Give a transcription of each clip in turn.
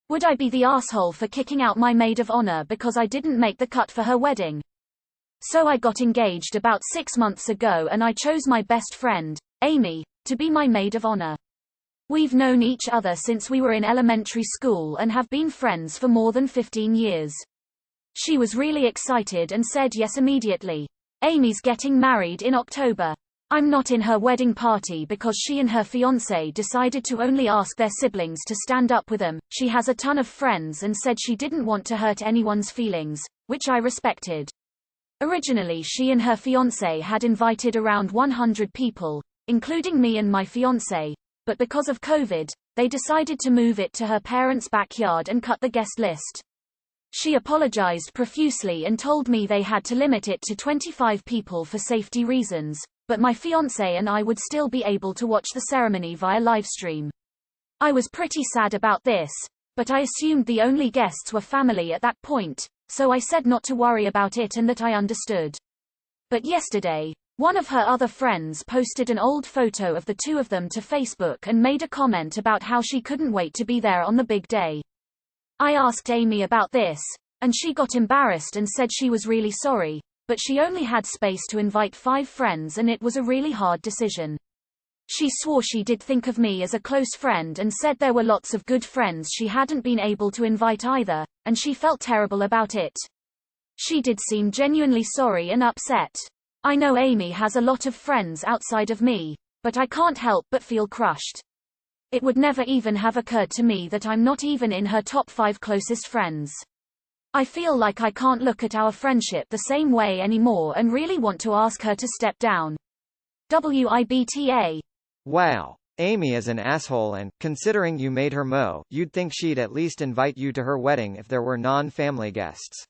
Would I be the asshole for kicking out my maid of honor because I didn't make the cut for her wedding? So I got engaged about 6 months ago and I chose my best friend, Amy, to be my maid of honor. We've known each other since we were in elementary school and have been friends for more than 15 years. She was really excited and said yes immediately. Amy's getting married in October. I'm not in her wedding party because she and her fiancé decided to only ask their siblings to stand up with them. She has a ton of friends and said she didn't want to hurt anyone's feelings, which I respected. Originally she and her fiancé had invited around 100 people, including me and my fiancé, but because of COVID, they decided to move it to her parents' backyard and cut the guest list. She apologized profusely and told me they had to limit it to 25 people for safety reasons, but my fiancé and I would still be able to watch the ceremony via livestream. I was pretty sad about this, but I assumed the only guests were family at that point, so I said not to worry about it and that I understood. But yesterday, one of her other friends posted an old photo of the two of them to Facebook and made a comment about how she couldn't wait to be there on the big day. I asked Amy about this, and she got embarrassed and said she was really sorry, but she only had space to invite 5 friends and it was a really hard decision. She swore she did think of me as a close friend and said there were lots of good friends she hadn't been able to invite either, and she felt terrible about it. She did seem genuinely sorry and upset. I know Amy has a lot of friends outside of me, but I can't help but feel crushed. It would never even have occurred to me that I'm not even in her top 5 closest friends. I feel like I can't look at our friendship the same way anymore and really want to ask her to step down. WIBTA. Wow. Amy is an asshole and, considering you made her mow, you'd think she'd at least invite you to her wedding if there were non-family guests.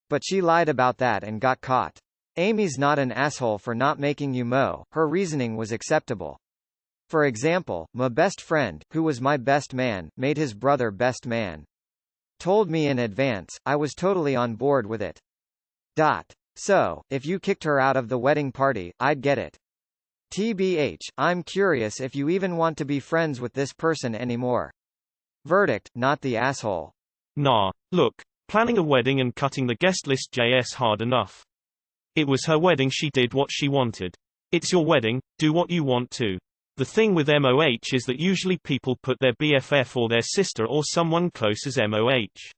But she lied about that and got caught. Amy's not an asshole for not making you mow, her reasoning was acceptable. For example, my best friend, who was my best man, made his brother best man. Told me in advance, I was totally on board with it. So, if you kicked her out of the wedding party, I'd get it. TBH, I'm curious if you even want to be friends with this person anymore. Verdict, not the asshole. Nah, look, planning a wedding and cutting the guest list JS hard enough. It was her wedding, she did what she wanted. It's your wedding, do what you want to. The thing with MOH is that usually people put their BFF or their sister or someone close as MOH.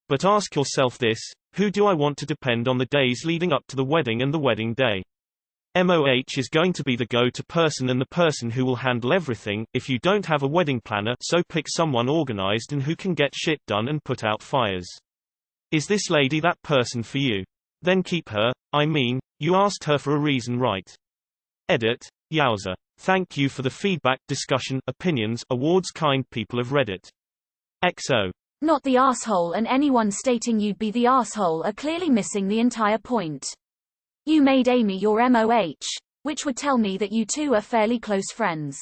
But ask yourself this, who do I want to depend on the days leading up to the wedding and the wedding day? MOH is going to be the go-to person and the person who will handle everything, if you don't have a wedding planner, so pick someone organized and who can get shit done and put out fires. Is this lady that person for you? Then keep her, I mean, you asked her for a reason, right? Edit, Yowza. Thank you for the feedback, discussion, opinions, awards, kind people of Reddit. XO. Not the asshole, and anyone stating you'd be the asshole are clearly missing the entire point. You made Amy your MOH, which would tell me that you two are fairly close friends.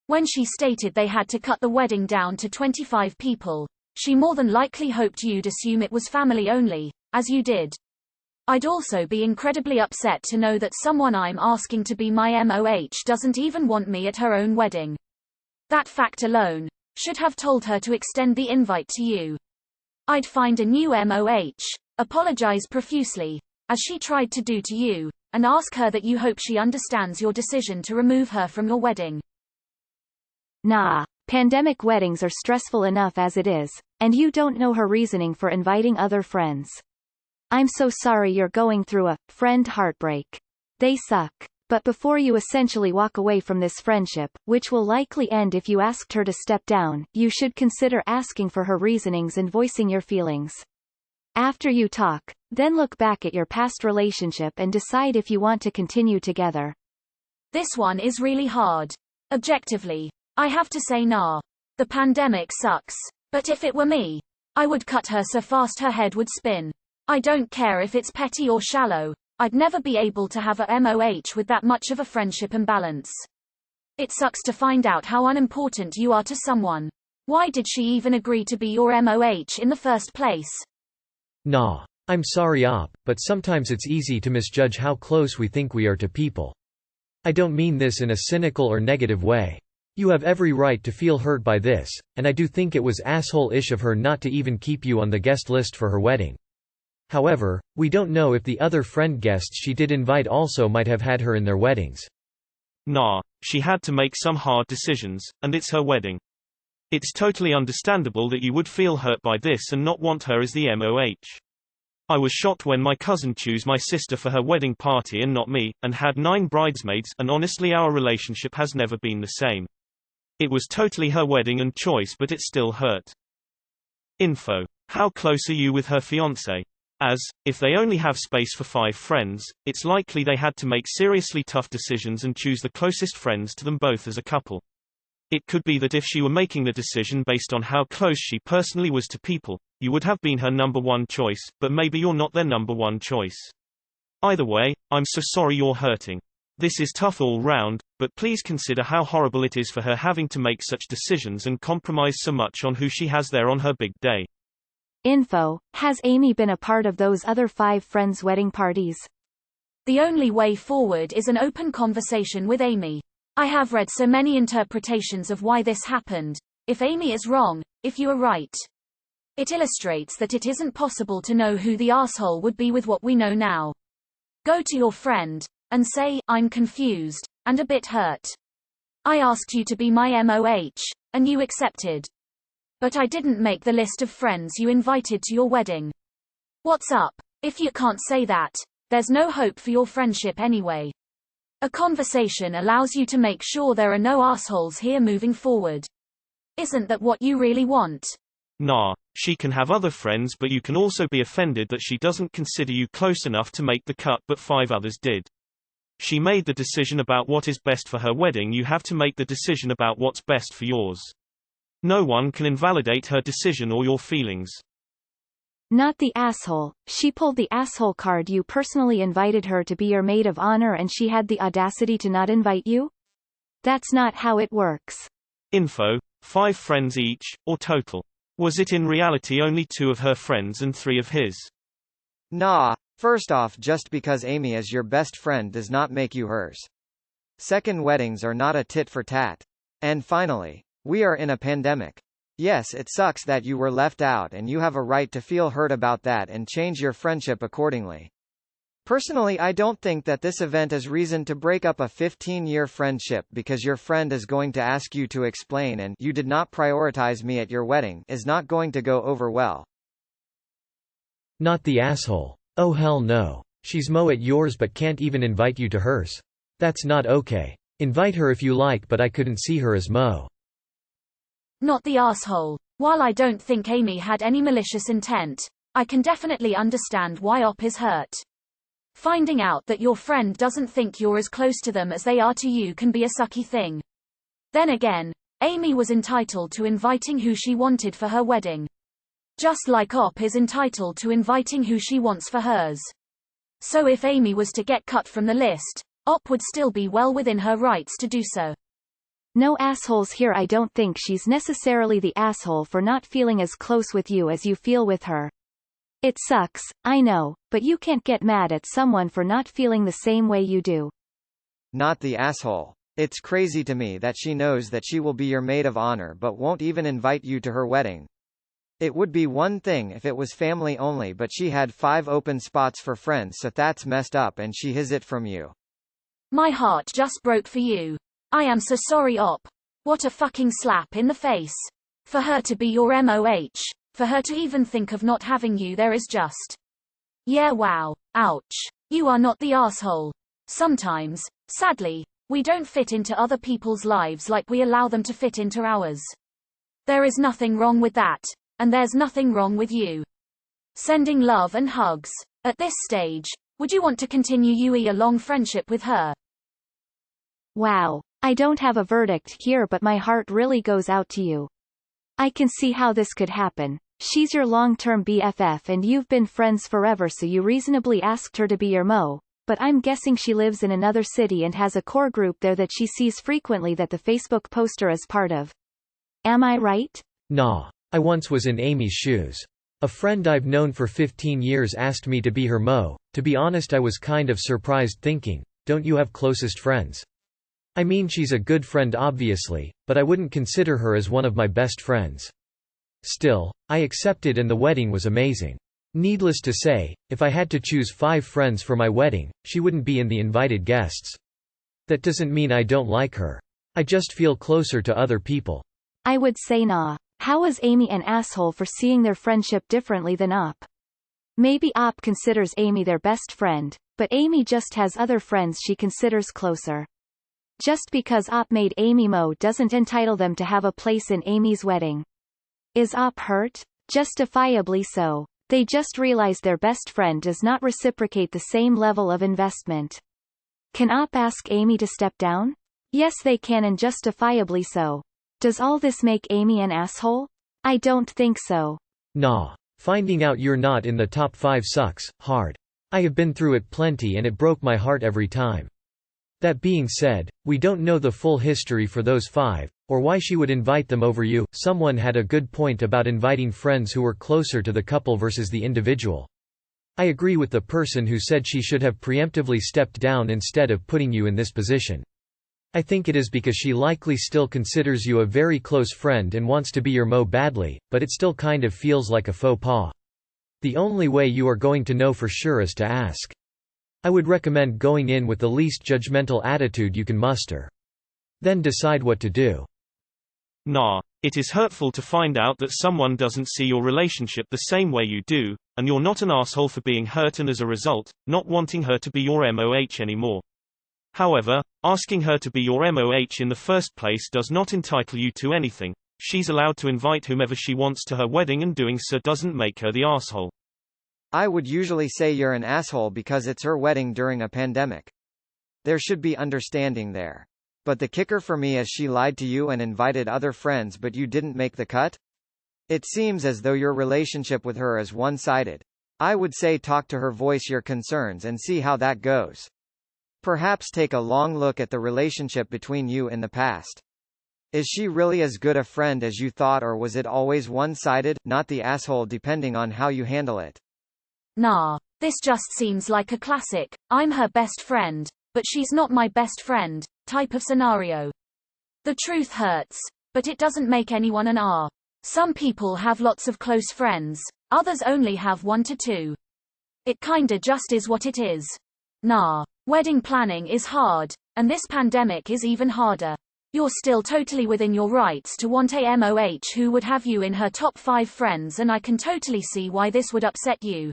When she stated they had to cut the wedding down to 25 people, she more than likely hoped you'd assume it was family only, as you did. I'd also be incredibly upset to know that someone I'm asking to be my MOH doesn't even want me at her own wedding. That fact alone should have told her to extend the invite to you. I'd find a new MOH, apologize profusely, as she tried to do to you, and ask her that you hope she understands your decision to remove her from your wedding. Nah, pandemic weddings are stressful enough as it is, and you don't know her reasoning for inviting other friends. I'm so sorry you're going through a friend heartbreak. They suck. But before you essentially walk away from this friendship, which will likely end if you asked her to step down, you should consider asking for her reasonings and voicing your feelings. After you talk, then look back at your past relationship and decide if you want to continue together. This one is really hard. Objectively, I have to say nah. The pandemic sucks. But if it were me, I would cut her so fast her head would spin. I don't care if it's petty or shallow. I'd never be able to have a MOH with that much of a friendship imbalance. It sucks to find out how unimportant you are to someone. Why did she even agree to be your MOH in the first place? Nah. I'm sorry but sometimes it's easy to misjudge how close we think we are to people. I don't mean this in a cynical or negative way. You have every right to feel hurt by this, and I do think it was asshole-ish of her not to even keep you on the guest list for her wedding. However, we don't know if the other friend guests she did invite also might have had her in their weddings. Nah, she had to make some hard decisions, and it's her wedding. It's totally understandable that you would feel hurt by this and not want her as the MOH. I was shocked when my cousin chose my sister for her wedding party and not me, and had 9 bridesmaids, and honestly our relationship has never been the same. It was totally her wedding and choice, but it still hurt. Info. How close are you with her fiancé? As, if they only have space for 5 friends, it's likely they had to make seriously tough decisions and choose the closest friends to them both as a couple. It could be that if she were making the decision based on how close she personally was to people, you would have been her number 1 choice, but maybe you're not their number 1 choice. Either way, I'm so sorry you're hurting. This is tough all round, but please consider how horrible it is for her having to make such decisions and compromise so much on who she has there on her big day. Info. Has Amy been a part of those other 5 friends' wedding parties? The only way forward is an open conversation with Amy. I have read so many interpretations of why this happened. If Amy is wrong, if you are right. It illustrates that it isn't possible to know who the asshole would be with what we know now. Go to your friend and say, I'm confused and a bit hurt. I asked you to be my MOH, and you accepted. But I didn't make the list of friends you invited to your wedding. What's up? If you can't say that, there's no hope for your friendship anyway. A conversation allows you to make sure there are no assholes here moving forward. Isn't that what you really want? Nah, she can have other friends, but you can also be offended that she doesn't consider you close enough to make the cut, but 5 others did. She made the decision about what is best for her wedding. You have to make the decision about what's best for yours. No one can invalidate her decision or your feelings. Not the asshole. She pulled the asshole card. You personally invited her to be your maid of honor and she had the audacity to not invite you? That's not how it works. Info. 5 friends each, or total. Was it in reality only 2 of her friends and 3 of his? Nah. First off, just because Amy is your best friend does not make you hers. Second, weddings are not a tit for tat. And finally, we are in a pandemic. Yes, it sucks that you were left out and you have a right to feel hurt about that and change your friendship accordingly. Personally, I don't think that this event is reason to break up a 15-year friendship because your friend is going to ask you to explain and you did not prioritize me at your wedding is not going to go over well. Not the asshole. Oh hell no. She's Mo at yours but can't even invite you to hers. That's not okay. Invite her if you like, but I couldn't see her as Mo. Not the asshole. While I don't think Amy had any malicious intent, I can definitely understand why Op is hurt. Finding out that your friend doesn't think you're as close to them as they are to you can be a sucky thing. Then again, Amy was entitled to inviting who she wanted for her wedding. Just like Op is entitled to inviting who she wants for hers. So if Amy was to get cut from the list, Op would still be well within her rights to do so. No assholes here. I don't think she's necessarily the asshole for not feeling as close with you as you feel with her. It sucks, I know, but you can't get mad at someone for not feeling the same way you do. Not the asshole. It's crazy to me that she knows that she will be your maid of honor but won't even invite you to her wedding. It would be one thing if it was family only, but she had 5 open spots for friends, so that's messed up and she hid it from you. My heart just broke for you. I am so sorry, Op. What a fucking slap in the face. For her to be your MOH, for her to even think of not having you there is just... Yeah, wow. Ouch. You are not the asshole. Sometimes, sadly, we don't fit into other people's lives like we allow them to fit into ours. There is nothing wrong with that. And there's nothing wrong with you. Sending love and hugs. At this stage, would you want to continue a long friendship with her? Wow. I don't have a verdict here, but my heart really goes out to you. I can see how this could happen. She's your long-term BFF and you've been friends forever, so you reasonably asked her to be your Mo, but I'm guessing she lives in another city and has a core group there that she sees frequently that the Facebook poster is part of. Am I right? Nah. I once was in Amy's shoes. A friend I've known for 15 years asked me to be her Mo. To be honest, I was kind of surprised, thinking, don't you have closest friends? I mean, she's a good friend obviously, but I wouldn't consider her as one of my best friends. Still, I accepted and the wedding was amazing. Needless to say, if I had to choose 5 friends for my wedding, she wouldn't be in the invited guests. That doesn't mean I don't like her. I just feel closer to other people. I would say nah. How is Amy an asshole for seeing their friendship differently than Op? Maybe Op considers Amy their best friend, but Amy just has other friends she considers closer. Just because Op made Amy Mo doesn't entitle them to have a place in Amy's wedding. Is Op hurt? Justifiably so. They just realized their best friend does not reciprocate the same level of investment. Can Op ask Amy to step down? Yes, they can, and justifiably so. Does all this make Amy an asshole? I don't think so. Nah. Finding out you're not in the top 5 sucks hard. I have been through it plenty and it broke my heart every time. That being said, we don't know the full history for those 5, or why she would invite them over you. Someone had a good point about inviting friends who were closer to the couple versus the individual. I agree with the person who said she should have preemptively stepped down instead of putting you in this position. I think it is because she likely still considers you a very close friend and wants to be your Mo badly, but it still kind of feels like a faux pas. The only way you are going to know for sure is to ask. I would recommend going in with the least judgmental attitude you can muster. Then decide what to do. Nah, it is hurtful to find out that someone doesn't see your relationship the same way you do, and you're not an asshole for being hurt and as a result, not wanting her to be your MOH anymore. However, asking her to be your MOH in the first place does not entitle you to anything. She's allowed to invite whomever she wants to her wedding, and doing so doesn't make her the asshole. I would usually say you're an asshole because it's her wedding during a pandemic. There should be understanding there. But the kicker for me is she lied to you and invited other friends, but you didn't make the cut? It seems as though your relationship with her is one-sided. I would say talk to her, voice your concerns and see how that goes. Perhaps take a long look at the relationship between you in the past. Is she really as good a friend as you thought, or was it always one-sided, not the asshole, depending on how you handle it? Nah, this just seems like a classic, I'm her best friend, but she's not my best friend, type of scenario. The truth hurts, but it doesn't make anyone an R. Some people have lots of close friends, others only have 1 to 2. It kinda just is what it is. Nah, wedding planning is hard, and this pandemic is even harder. You're still totally within your rights to want a MOH who would have you in her top 5 friends, and I can totally see why this would upset you.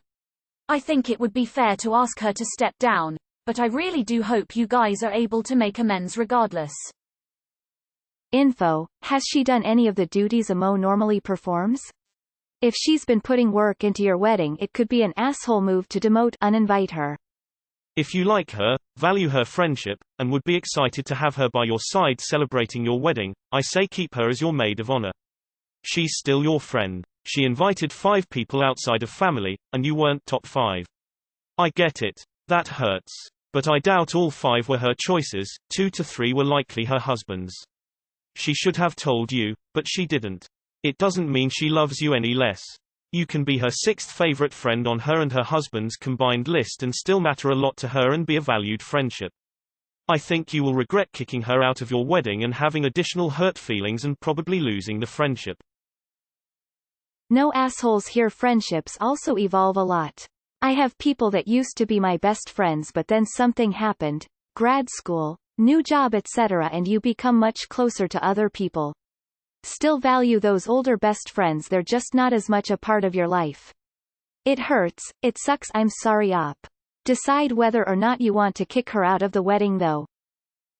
I think it would be fair to ask her to step down, but I really do hope you guys are able to make amends regardless. Info: has she done any of the duties a Mo normally performs? If she's been putting work into your wedding, it could be an asshole move to uninvite her. If you like her, value her friendship, and would be excited to have her by your side celebrating your wedding, I say keep her as your maid of honor. She's still your friend. She invited 5 people outside of family, and you weren't top 5. I get it. That hurts. But I doubt all 5 were her choices, 2 to 3 were likely her husband's. She should have told you, but she didn't. It doesn't mean she loves you any less. You can be her 6th favorite friend on her and her husband's combined list and still matter a lot to her and be a valued friendship. I think you will regret kicking her out of your wedding and having additional hurt feelings and probably losing the friendship. No assholes here. Friendships also evolve a lot. I have people that used to be my best friends, but then something happened, grad school, new job, etc., and you become much closer to other people. Still value those older best friends, they're just not as much a part of your life. It hurts, it sucks, I'm sorry Op. Decide whether or not you want to kick her out of the wedding though.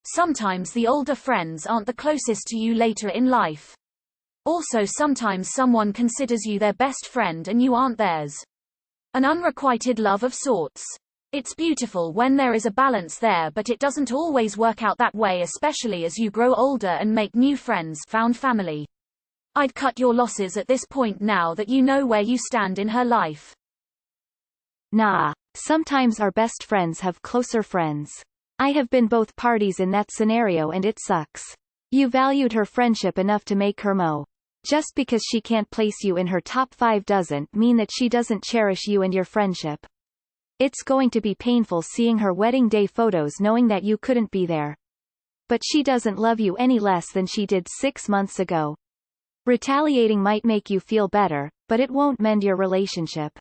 Sometimes the older friends aren't the closest to you later in life. Also, sometimes someone considers you their best friend and you aren't theirs. An unrequited love of sorts. It's beautiful when there is a balance there, but it doesn't always work out that way, especially as you grow older and make new friends, found family. I'd cut your losses at this point now that you know where you stand in her life. Nah, sometimes our best friends have closer friends. I have been both parties in that scenario and it sucks. You valued her friendship enough to make her Mo. Just because she can't place you in her top 5 doesn't mean that she doesn't cherish you and your friendship. It's going to be painful seeing her wedding day photos knowing that you couldn't be there. but she doesn't love you any less than she did 6 months ago. Retaliating might make you feel better, but it won't mend your relationship.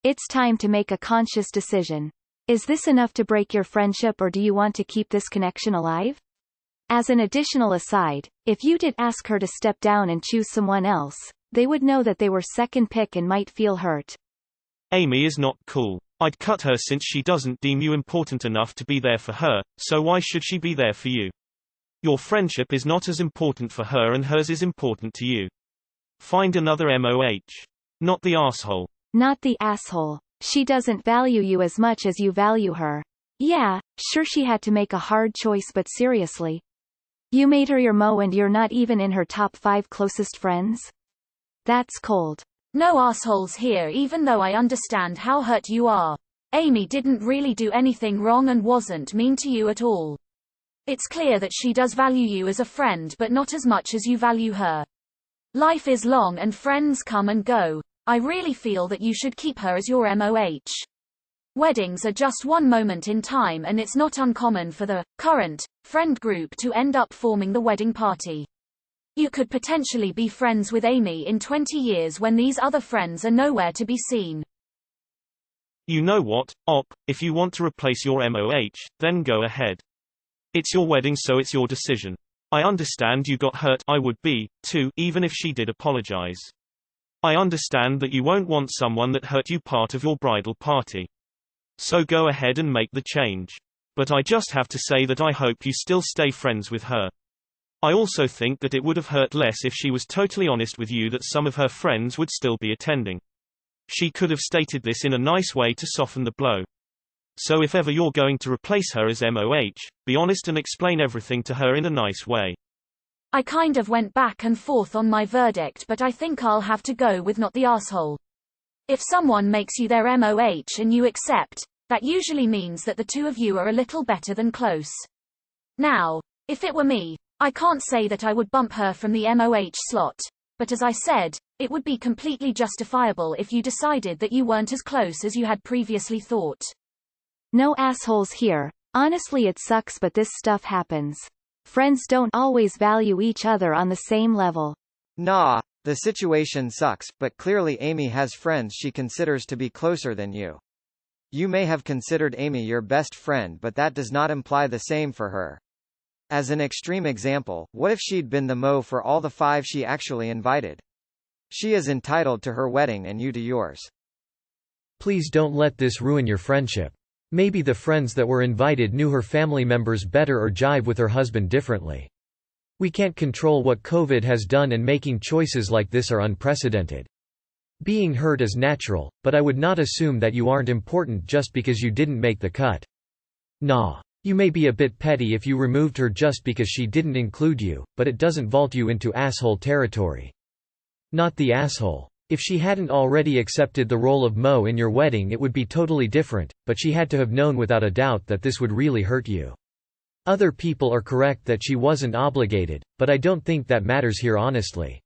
It's time to make a conscious decision. Is this enough to break your friendship, or do you want to keep this connection alive? As an additional aside, if you did ask her to step down and choose someone else, they would know that they were second pick and might feel hurt. Amy is not cool. I'd cut her since she doesn't deem you important enough to be there for her, so why should she be there for you? Your friendship is not as important for her and hers is important to you. Find another MOH. Not the asshole. Not the asshole. She doesn't value you as much as you value her. Yeah, sure, she had to make a hard choice, but seriously. You made her your mo and you're not even in her top 5 closest friends? That's cold. No assholes here, even though I understand how hurt you are. Amy didn't really do anything wrong and wasn't mean to you at all. It's clear that she does value you as a friend, but not as much as you value her. Life is long and friends come and go. I really feel that you should keep her as your MOH. Weddings are just one moment in time, and it's not uncommon for the current friend group to end up forming the wedding party. You could potentially be friends with Amy in 20 years when these other friends are nowhere to be seen. You know what, Op, if you want to replace your MOH, then go ahead. It's your wedding, so it's your decision. I understand you got hurt, I would be, too, even if she did apologize. I understand that you won't want someone that hurt you part of your bridal party. So go ahead and make the change. But I just have to say that I hope you still stay friends with her. I also think that it would have hurt less if she was totally honest with you that some of her friends would still be attending. She could have stated this in a nice way to soften the blow. So if ever you're going to replace her as MOH, be honest and explain everything to her in a nice way. I kind of went back and forth on my verdict, but I think I'll have to go with not the asshole. If someone makes you their MOH and you accept, that usually means that the two of you are a little better than close. Now, if it were me, I can't say that I would bump her from the MOH slot, but as I said, it would be completely justifiable if you decided that you weren't as close as you had previously thought. No assholes here. Honestly, it sucks, but this stuff happens. Friends don't always value each other on the same level. Nah, the situation sucks, but clearly Amy has friends she considers to be closer than you. You may have considered Amy your best friend, but that does not imply the same for her. As an extreme example, what if she'd been the mo for all the 5 she actually invited? She is entitled to her wedding and you to yours. Please don't let this ruin your friendship. Maybe the friends that were invited knew her family members better or jive with her husband differently. We can't control what COVID has done, and making choices like this are unprecedented. Being hurt is natural, but I would not assume that you aren't important just because you didn't make the cut. Nah. You may be a bit petty if you removed her just because she didn't include you, but it doesn't vault you into asshole territory. Not the asshole. If she hadn't already accepted the role of Mo in your wedding, it would be totally different, but she had to have known without a doubt that this would really hurt you. Other people are correct that she wasn't obligated, but I don't think that matters here honestly.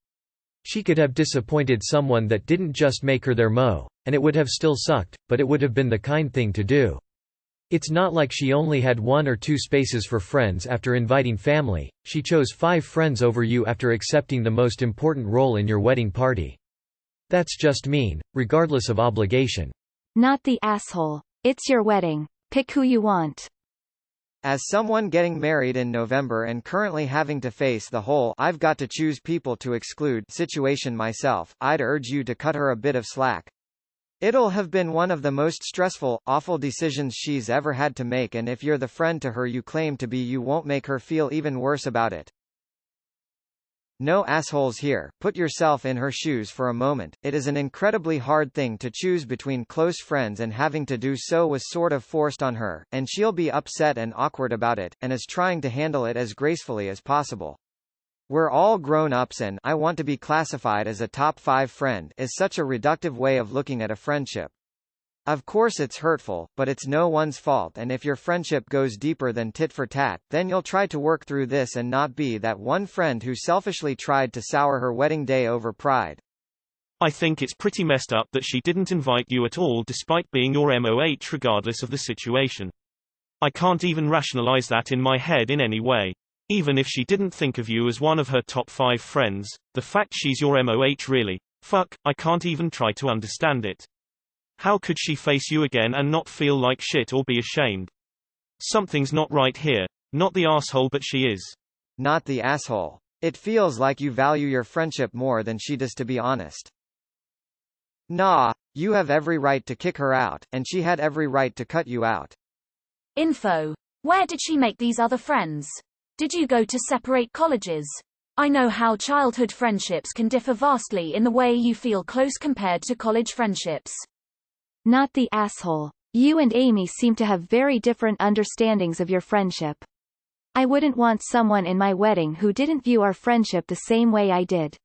She could have disappointed someone that didn't just make her their Mo, and it would have still sucked, but it would have been the kind thing to do. It's not like she only had 1 or 2 spaces for friends after inviting family. She chose 5 friends over you after accepting the most important role in your wedding party. That's just mean, regardless of obligation. Not the asshole. It's your wedding. Pick who you want. As someone getting married in November and currently having to face the whole "I've got to choose people to exclude" situation myself, I'd urge you to cut her a bit of slack. It'll have been one of the most stressful, awful decisions she's ever had to make, and if you're the friend to her you claim to be, you won't make her feel even worse about it. No assholes here. Put yourself in her shoes for a moment. It is an incredibly hard thing to choose between close friends, and having to do so was sort of forced on her, and she'll be upset and awkward about it, and is trying to handle it as gracefully as possible. We're all grown-ups, and "I want to be classified as a top 5 friend" is such a reductive way of looking at a friendship. Of course it's hurtful, but it's no one's fault, and if your friendship goes deeper than tit for tat, then you'll try to work through this and not be that one friend who selfishly tried to sour her wedding day over pride. I think it's pretty messed up that she didn't invite you at all despite being your MOH regardless of the situation. I can't even rationalize that in my head in any way. Even if she didn't think of you as one of her top 5 friends, the fact she's your MOH really, fuck, I can't even try to understand it. How could she face you again and not feel like shit or be ashamed? Something's not right here. Not the asshole, but she is. Not the asshole. It feels like you value your friendship more than she does, to be honest. Nah, you have every right to kick her out, and she had every right to cut you out. Info. Where did she make these other friends? Did you go to separate colleges? I know how childhood friendships can differ vastly in the way you feel close compared to college friendships. Not the asshole. You and Amy seem to have very different understandings of your friendship. I wouldn't want someone in my wedding who didn't view our friendship the same way I did.